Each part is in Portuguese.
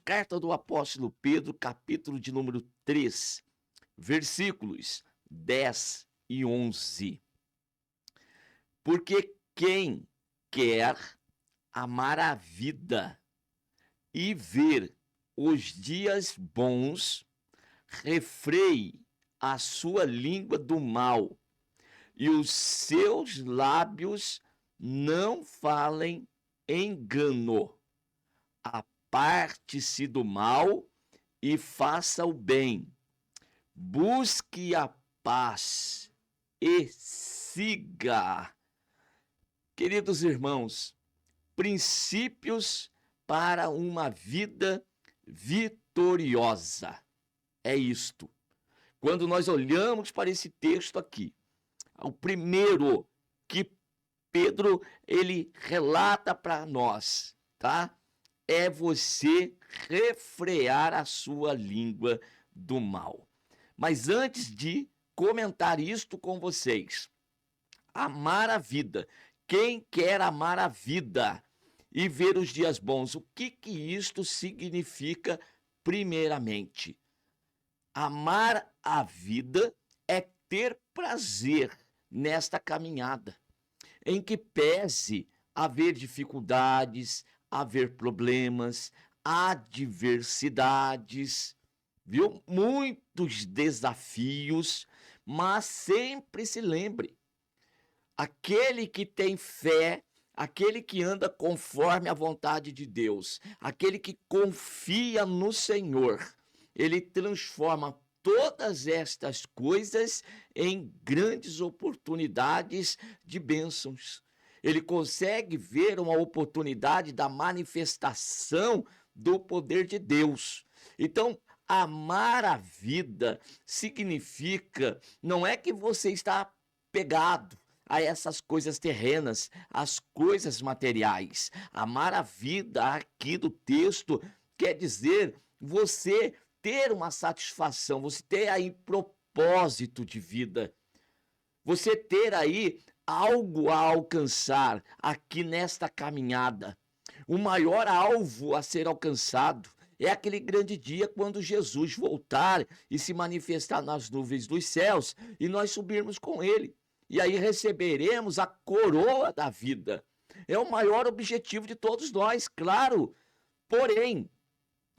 carta do apóstolo Pedro, capítulo de número 3, versículos 10 e 11. Porque quem quer amar a vida e ver os dias bons, refreie a sua língua do mal e os seus lábios não falem engano. Aparte-se do mal e faça o bem. Busque a paz e siga. Queridos irmãos, princípios para uma vida vitoriosa. É isto. Quando nós olhamos para esse texto aqui, o primeiro que Pedro ele relata para nós, tá? É você refrear a sua língua do mal. Mas antes de comentar isto com vocês, amar a vida. Quem quer amar a vida e ver os dias bons? O que isto significa primeiramente? Amar a vida é ter prazer nesta caminhada, em que pese haver dificuldades, haver problemas, adversidades, viu? Muitos desafios, mas sempre se lembre, aquele que tem fé, aquele que anda conforme a vontade de Deus, aquele que confia no Senhor, ele transforma todas estas coisas em grandes oportunidades de bênçãos. Ele consegue ver uma oportunidade da manifestação do poder de Deus. Então, amar a vida significa, não é que você está pegado a essas coisas terrenas, as coisas materiais. Amar a vida aqui do texto quer dizer você ter uma satisfação, você ter aí propósito de vida, você ter aí algo a alcançar aqui nesta caminhada. O maior alvo a ser alcançado é aquele grande dia quando Jesus voltar e se manifestar nas nuvens dos céus e nós subirmos com ele. E aí receberemos a coroa da vida. É o maior objetivo de todos nós, claro. Porém,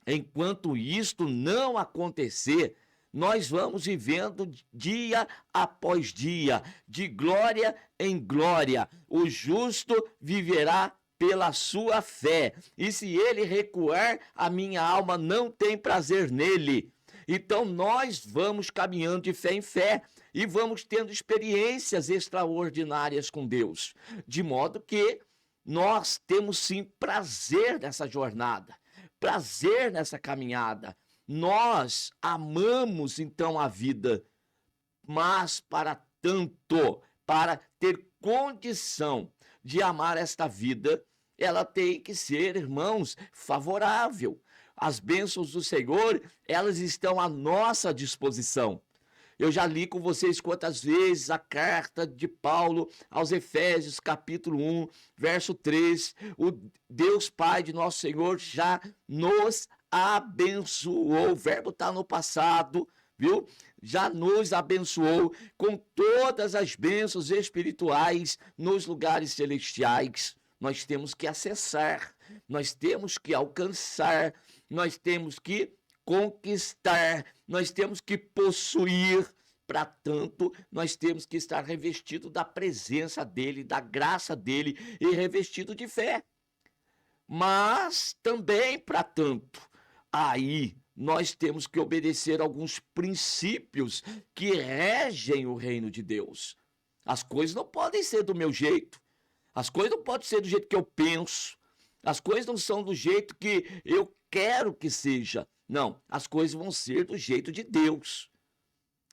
enquanto isto não acontecer, nós vamos vivendo dia após dia, de glória em glória. O justo viverá pela sua fé. E se ele recuar, a minha alma não tem prazer nele. Então nós vamos caminhando de fé em fé e vamos tendo experiências extraordinárias com Deus, de modo que nós temos sim prazer nessa jornada, prazer nessa caminhada. Nós amamos então a vida, mas para tanto, para ter condição de amar esta vida, ela tem que ser, irmãos, favorável. As bênçãos do Senhor, elas estão à nossa disposição. Eu já li com vocês quantas vezes a carta de Paulo aos Efésios, capítulo 1, verso 3. O Deus Pai de nosso Senhor já nos abençoou. O verbo está no passado, viu? Já nos abençoou com todas as bênçãos espirituais nos lugares celestiais. Nós temos que acessar, nós temos que alcançar, nós temos que conquistar, nós temos que possuir. Para tanto, nós temos que estar revestido da presença dele, da graça dele e revestido de fé. Mas também, para tanto, aí nós temos que obedecer alguns princípios que regem o reino de Deus. As coisas não podem ser do meu jeito, as coisas não podem ser do jeito que eu penso, as coisas não são do jeito que eu quero que seja. Não, as coisas vão ser do jeito de Deus.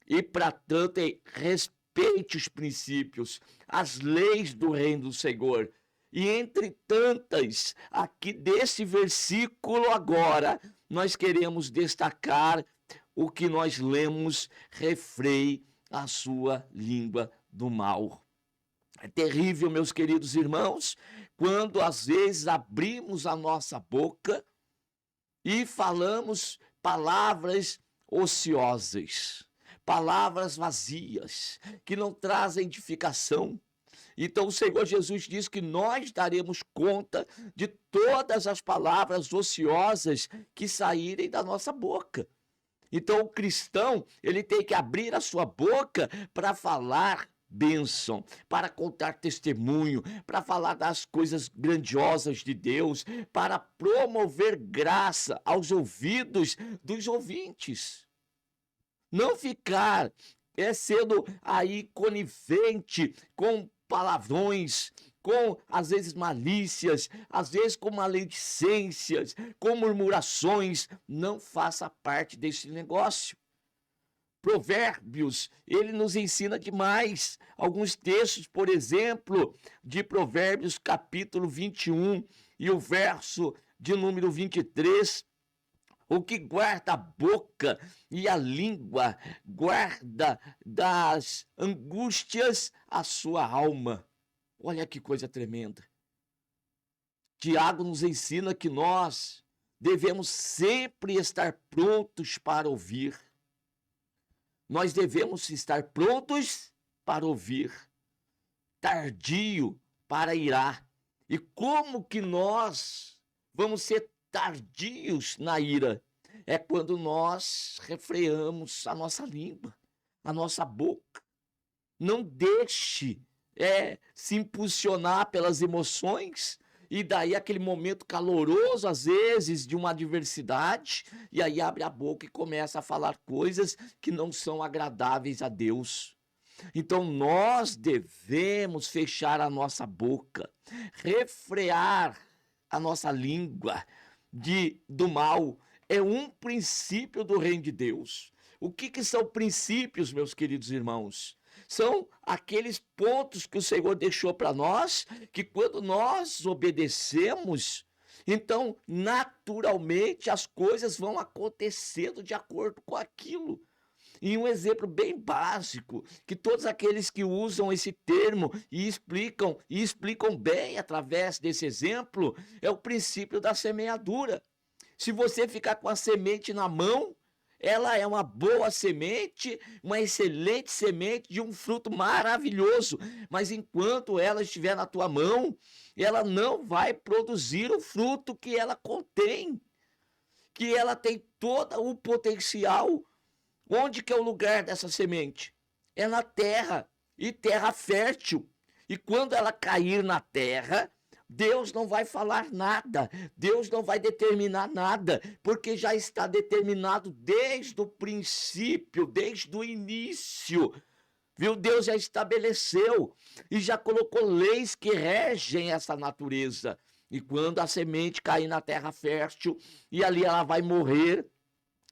E, para tanto, respeite os princípios, as leis do reino do Senhor. E entre tantas, aqui desse versículo agora, nós queremos destacar o que nós lemos, refreie a sua língua do mal. É terrível, meus queridos irmãos, quando às vezes abrimos a nossa boca e falamos palavras ociosas, palavras vazias, que não trazem edificação. Então o Senhor Jesus diz que nós daremos conta de todas as palavras ociosas que saírem da nossa boca. Então o cristão, ele tem que abrir a sua boca para falar bênção, para contar testemunho, para falar das coisas grandiosas de Deus, para promover graça aos ouvidos dos ouvintes. Não ficar sendo aí conivente com palavrões, com, às vezes, malícias, às vezes com maledicências, com murmurações. Não faça parte desse negócio. Provérbios, ele nos ensina demais. Alguns textos, por exemplo, de Provérbios capítulo 21 e o verso de número 23, o que guarda a boca e a língua, guarda das angústias a sua alma. Olha que coisa tremenda. Tiago nos ensina que nós devemos sempre estar prontos para ouvir. Nós devemos estar prontos para ouvir, tardio para irar. E como que nós vamos ser tardios na ira? É quando nós refreamos a nossa língua, a nossa boca. Não deixe se impulsionar pelas emoções, e daí aquele momento caloroso, às vezes, de uma adversidade, e aí abre a boca e começa a falar coisas que não são agradáveis a Deus. Então nós devemos fechar a nossa boca, refrear a nossa língua do mal. É um princípio do reino de Deus. O que são princípios, meus queridos irmãos? São aqueles pontos que o Senhor deixou para nós, que quando nós obedecemos, então naturalmente as coisas vão acontecendo de acordo com aquilo. E um exemplo bem básico, que todos aqueles que usam esse termo e explicam bem através desse exemplo, é o princípio da semeadura. Se você ficar com a semente na mão, ela é uma boa semente, uma excelente semente de um fruto maravilhoso, mas enquanto ela estiver na tua mão, ela não vai produzir o fruto que ela contém, que ela tem todo o potencial. Onde que é o lugar dessa semente? É na terra, e terra fértil. E quando ela cair na terra, Deus não vai falar nada, Deus não vai determinar nada, porque já está determinado desde o princípio, desde o início. Viu? Deus já estabeleceu e já colocou leis que regem essa natureza. E quando a semente cair na terra fértil, e ali ela vai morrer,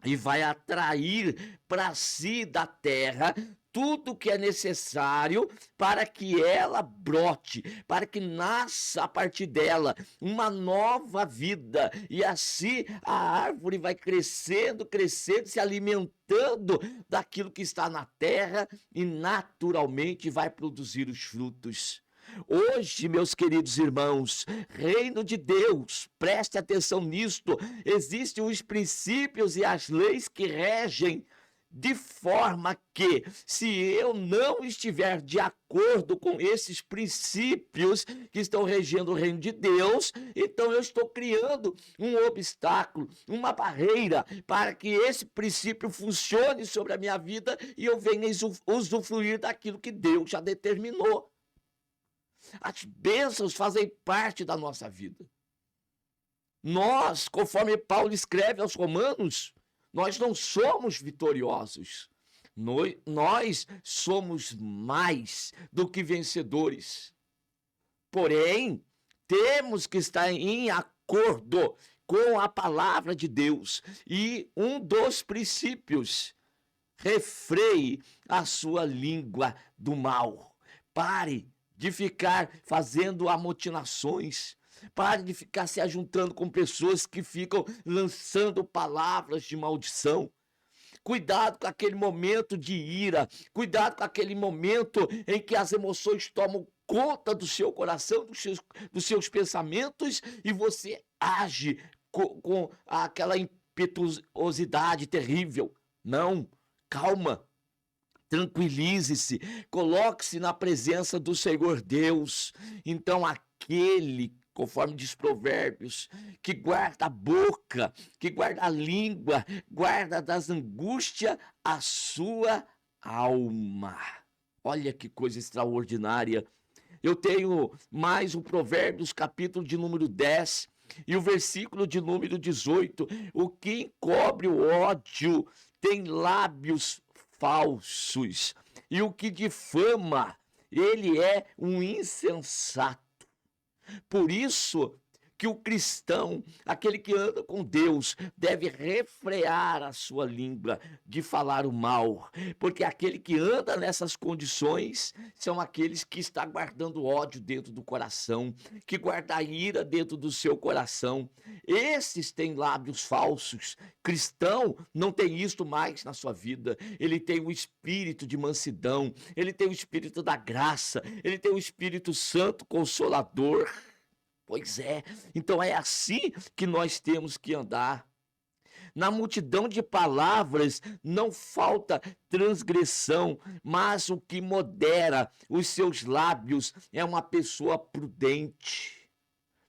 e vai atrair para si da terra tudo que é necessário para que ela brote, para que nasça a partir dela uma nova vida. E assim a árvore vai crescendo, crescendo, se alimentando daquilo que está na terra e naturalmente vai produzir os frutos. Hoje, meus queridos irmãos, reino de Deus, preste atenção nisto, existem os princípios e as leis que regem, de forma que, se eu não estiver de acordo com esses princípios que estão regendo o reino de Deus, então eu estou criando um obstáculo, uma barreira para que esse princípio funcione sobre a minha vida e eu venha usufruir daquilo que Deus já determinou. As bênçãos fazem parte da nossa vida. Nós, conforme Paulo escreve aos Romanos, nós não somos vitoriosos. Nós somos mais do que vencedores. Porém, temos que estar em acordo com a palavra de Deus. E um dos princípios, refreie a sua língua do mal. Pare de ficar fazendo amotinações. Pare de ficar se ajuntando com pessoas que ficam lançando palavras de maldição. Cuidado com aquele momento de ira. Cuidado com aquele momento em que as emoções tomam conta do seu coração, dos seus pensamentos, e você age com aquela impetuosidade terrível. Não, calma. Tranquilize-se, coloque-se na presença do Senhor Deus. Então, aquele, conforme diz Provérbios, que guarda a boca, que guarda a língua, guarda das angústias a sua alma. Olha que coisa extraordinária. Eu tenho mais o Provérbios, capítulo de número 10, e o versículo de número 18. O que encobre o ódio tem lábios falsos, e o que difama, ele é um insensato. Por isso que o cristão, aquele que anda com Deus, deve refrear a sua língua de falar o mal, porque aquele que anda nessas condições são aqueles que estão guardando ódio dentro do coração, que guardam a ira dentro do seu coração. Esses têm lábios falsos. Cristão não tem isto mais na sua vida. Ele tem o espírito de mansidão, ele tem o espírito da graça, ele tem o Espírito Santo Consolador. Pois é, então é assim que nós temos que andar. Na multidão de palavras não falta transgressão, mas o que modera os seus lábios é uma pessoa prudente.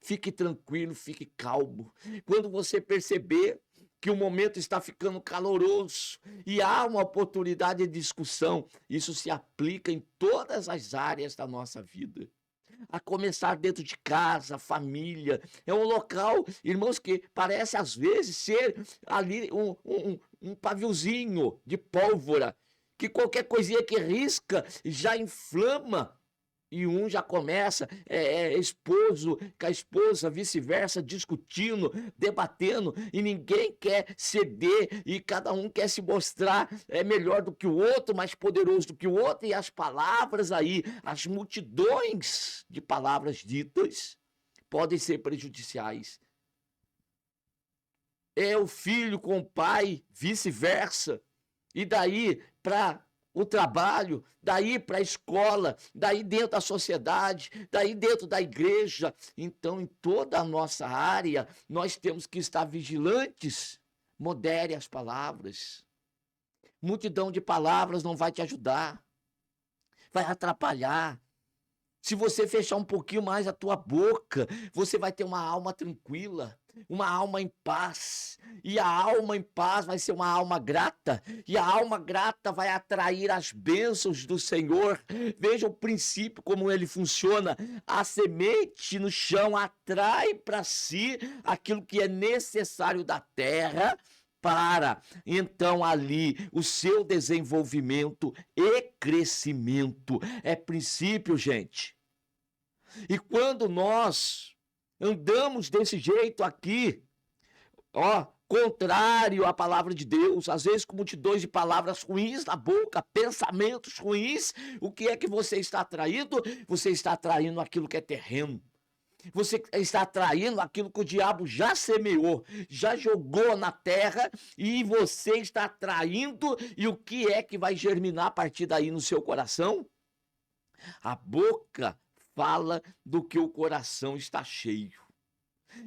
Fique tranquilo, fique calmo. Quando você perceber que o momento está ficando caloroso e há uma oportunidade de discussão, isso se aplica em todas as áreas da nossa vida. A começar dentro de casa, família. É um local, irmãos, que parece às vezes ser ali um paviozinho de pólvora, que qualquer coisinha que risca já inflama. E um já começa, esposo com a esposa, vice-versa, discutindo, debatendo, e ninguém quer ceder, e cada um quer se mostrar melhor do que o outro, mais poderoso do que o outro, e as palavras aí, as multidões de palavras ditas, podem ser prejudiciais. É o filho com o pai, vice-versa, e daí para o trabalho, daí para a escola, daí dentro da sociedade, daí dentro da igreja. Então, em toda a nossa área, nós temos que estar vigilantes. Modere as palavras. Multidão de palavras não vai te ajudar, vai atrapalhar. Se você fechar um pouquinho mais a tua boca, você vai ter uma alma tranquila, uma alma em paz. E a alma em paz vai ser uma alma grata. E a alma grata vai atrair as bênçãos do Senhor. Veja o princípio como ele funciona. A semente no chão atrai para si aquilo que é necessário da terra para, então, ali, o seu desenvolvimento e crescimento. É princípio, gente. E quando nós andamos desse jeito aqui, contrário à palavra de Deus, às vezes com multidões de palavras ruins na boca, pensamentos ruins, o que é que você está atraindo? Você está atraindo aquilo que é terreno. Você está atraindo aquilo que o diabo já semeou, já jogou na terra, e você está atraindo, e o que é que vai germinar a partir daí no seu coração? A boca fala do que o coração está cheio.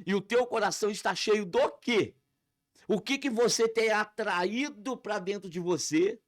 E o teu coração está cheio do quê? O que você tem atraído para dentro de você?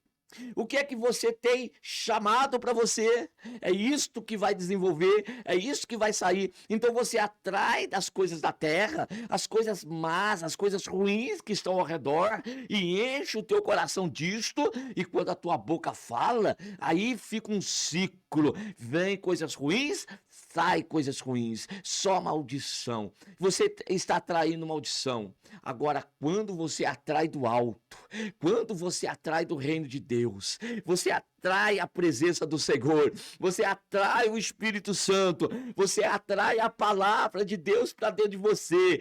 O que é que você tem chamado para você? É isto que vai desenvolver, é isso que vai sair. Então você atrai das coisas da terra, as coisas más, as coisas ruins que estão ao redor, e enche o teu coração disto, e quando a tua boca fala, aí fica um ciclo. Vem coisas ruins, sai coisas ruins, só maldição. Você está atraindo maldição. Agora, quando você atrai do alto, quando você atrai do reino de Deus, você atrai a presença do Senhor, você atrai o Espírito Santo, você atrai a palavra de Deus para dentro de você.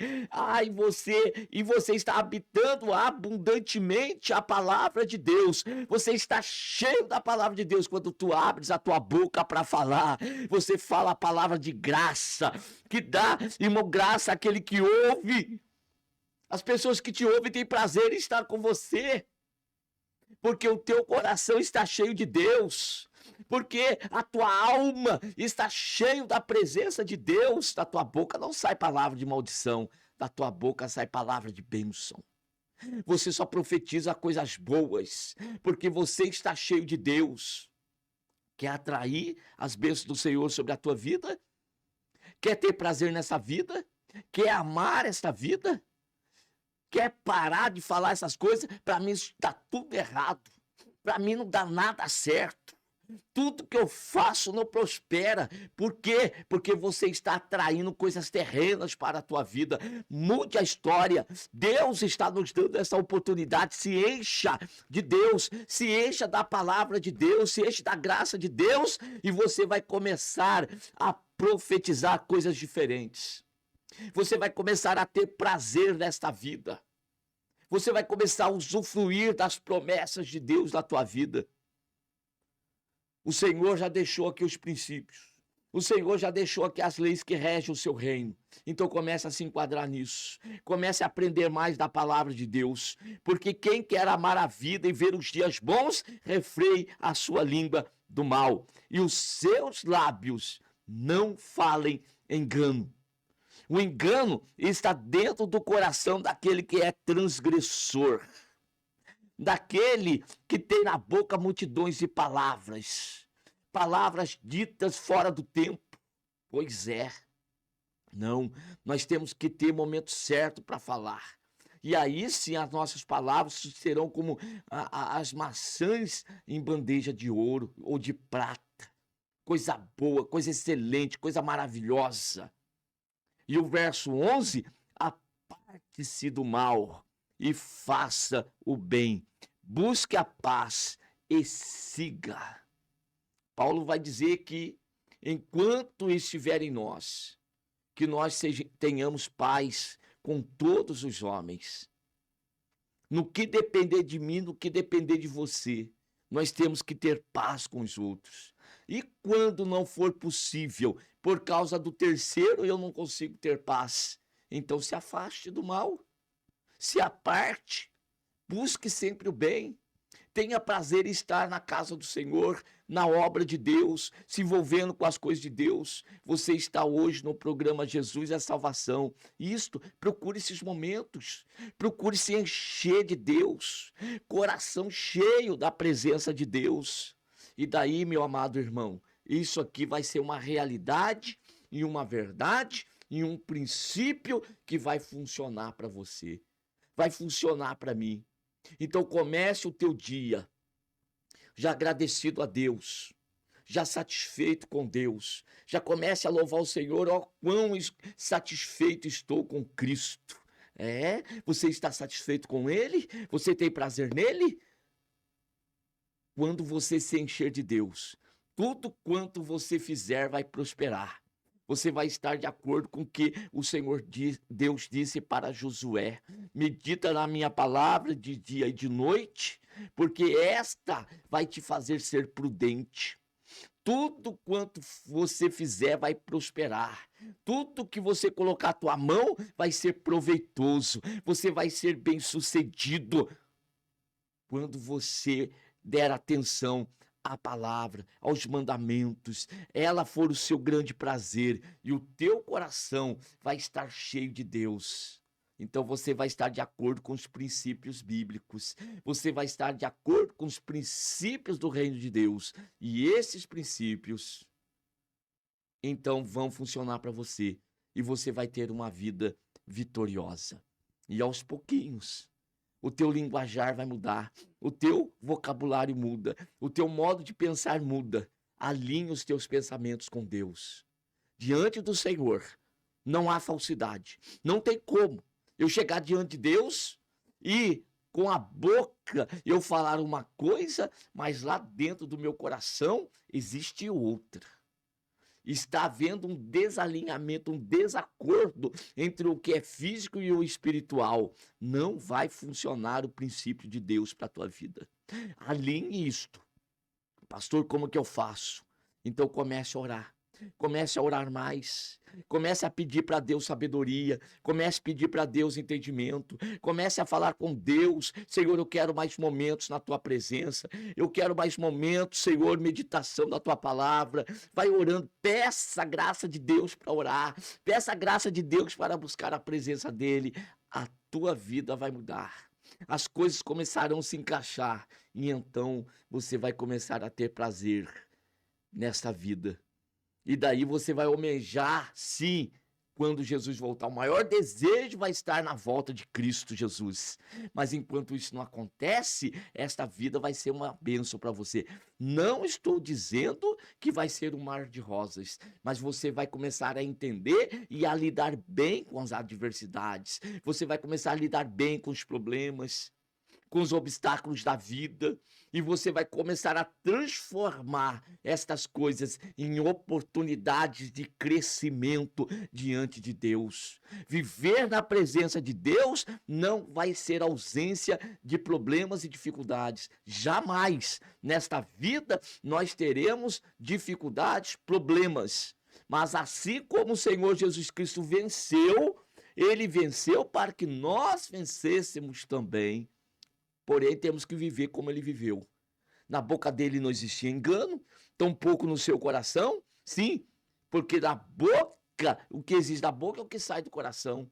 E você está habitando abundantemente a palavra de Deus. Você está cheio da palavra de Deus quando tu abres a tua boca para falar. Você fala a palavra de graça, que dá, irmão, graça àquele que ouve. As pessoas que te ouvem têm prazer em estar com você, porque o teu coração está cheio de Deus, porque a tua alma está cheia da presença de Deus. Da tua boca não sai palavra de maldição, da tua boca sai palavra de bênção. Você só profetiza coisas boas, porque você está cheio de Deus. Quer atrair as bênçãos do Senhor sobre a tua vida? Quer ter prazer nessa vida? Quer amar esta vida? Quer parar de falar essas coisas? Para mim isso está tudo errado. Para mim não dá nada certo. Tudo que eu faço não prospera. Por quê? Porque você está atraindo coisas terrenas para a tua vida. Mude a história. Deus está nos dando essa oportunidade. Se encha de Deus, se encha da palavra de Deus, se enche da graça de Deus e você vai começar a profetizar coisas diferentes. Você vai começar a ter prazer nesta vida. Você vai começar a usufruir das promessas de Deus na tua vida. O Senhor já deixou aqui os princípios. O Senhor já deixou aqui as leis que regem o seu reino. Então comece a se enquadrar nisso. Comece a aprender mais da palavra de Deus. Porque quem quer amar a vida e ver os dias bons, refreie a sua língua do mal. E os seus lábios não falem engano. O engano está dentro do coração daquele que é transgressor. Daquele que tem na boca multidões de palavras, palavras ditas fora do tempo. Pois é, não, nós temos que ter momento certo para falar. E aí sim as nossas palavras serão como as maçãs em bandeja de ouro ou de prata. Coisa boa, coisa excelente, coisa maravilhosa. E o verso 11, aparte-se do mal e faça o bem, busque a paz e siga. Paulo vai dizer que enquanto estiver em nós, que nós tenhamos paz com todos os homens. No que depender de mim, no que depender de você, nós temos que ter paz com os outros. E quando não for possível, por causa do terceiro eu não consigo ter paz, então se afaste do mal. Se aparte, busque sempre o bem, tenha prazer em estar na casa do Senhor, na obra de Deus, se envolvendo com as coisas de Deus. Você está hoje no programa Jesus é a Salvação. Isto, procure esses momentos, procure se encher de Deus, coração cheio da presença de Deus. E daí, meu amado irmão, isso aqui vai ser uma realidade e uma verdade e um princípio que vai funcionar para você. Vai funcionar para mim. Então comece o teu dia já agradecido a Deus, já satisfeito com Deus. Já comece a louvar o Senhor, ó quão satisfeito estou com Cristo. Você está satisfeito com Ele? Você tem prazer nele? Quando você se encher de Deus, tudo quanto você fizer vai prosperar. Você vai estar de acordo com o que o Senhor Deus disse para Josué. Medita na minha palavra de dia e de noite, porque esta vai te fazer ser prudente. Tudo quanto você fizer vai prosperar. Tudo que você colocar a tua mão vai ser proveitoso. Você vai ser bem-sucedido quando você der atenção à palavra, aos mandamentos, ela for o seu grande prazer e o teu coração vai estar cheio de Deus. Então você vai estar de acordo com os princípios bíblicos, você vai estar de acordo com os princípios do reino de Deus e esses princípios então vão funcionar para você e você vai ter uma vida vitoriosa. E aos pouquinhos o teu linguajar vai mudar, o teu vocabulário muda, o teu modo de pensar muda. Alinhe os teus pensamentos com Deus. Diante do Senhor, não há falsidade. Não tem como eu chegar diante de Deus e com a boca eu falar uma coisa, mas lá dentro do meu coração existe outra. Está havendo um desalinhamento, um desacordo entre o que é físico e o espiritual. Não vai funcionar o princípio de Deus para a tua vida. Alinhe isto. Pastor, como que eu faço? Então comece a orar. Comece a orar mais. Comece a pedir para Deus sabedoria. Comece a pedir para Deus entendimento. Comece a falar com Deus. Senhor, eu quero mais momentos na tua presença. Eu quero mais momentos, Senhor, meditação da tua palavra. Vai orando. Peça a graça de Deus para orar. Peça a graça de Deus para buscar a presença dele. A tua vida vai mudar. As coisas começarão a se encaixar. E então você vai começar a ter prazer nesta vida. E daí você vai almejar, sim, quando Jesus voltar. O maior desejo vai estar na volta de Cristo Jesus. Mas enquanto isso não acontece, esta vida vai ser uma bênção para você. Não estou dizendo que vai ser um mar de rosas, mas você vai começar a entender e a lidar bem com as adversidades. Você vai começar a lidar bem com os problemas, com os obstáculos da vida, e você vai começar a transformar estas coisas em oportunidades de crescimento diante de Deus. Viver na presença de Deus não vai ser ausência de problemas e dificuldades. Jamais nesta vida nós teremos dificuldades, problemas. Mas assim como o Senhor Jesus Cristo venceu, ele venceu para que nós vencêssemos também. Porém, temos que viver como ele viveu. Na boca dele não existia engano, tampouco no seu coração. Sim, porque da boca, o que existe da boca é o que sai do coração.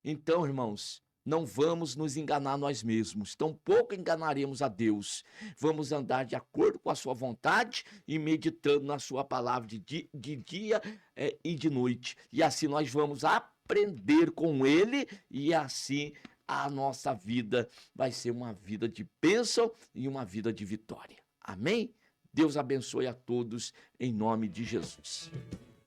Então, irmãos, não vamos nos enganar nós mesmos, tampouco enganaremos a Deus. Vamos andar de acordo com a sua vontade e meditando na sua palavra de dia e de noite. E assim nós vamos aprender com ele e assim a nossa vida vai ser uma vida de bênção e uma vida de vitória. Amém? Deus abençoe a todos em nome de Jesus.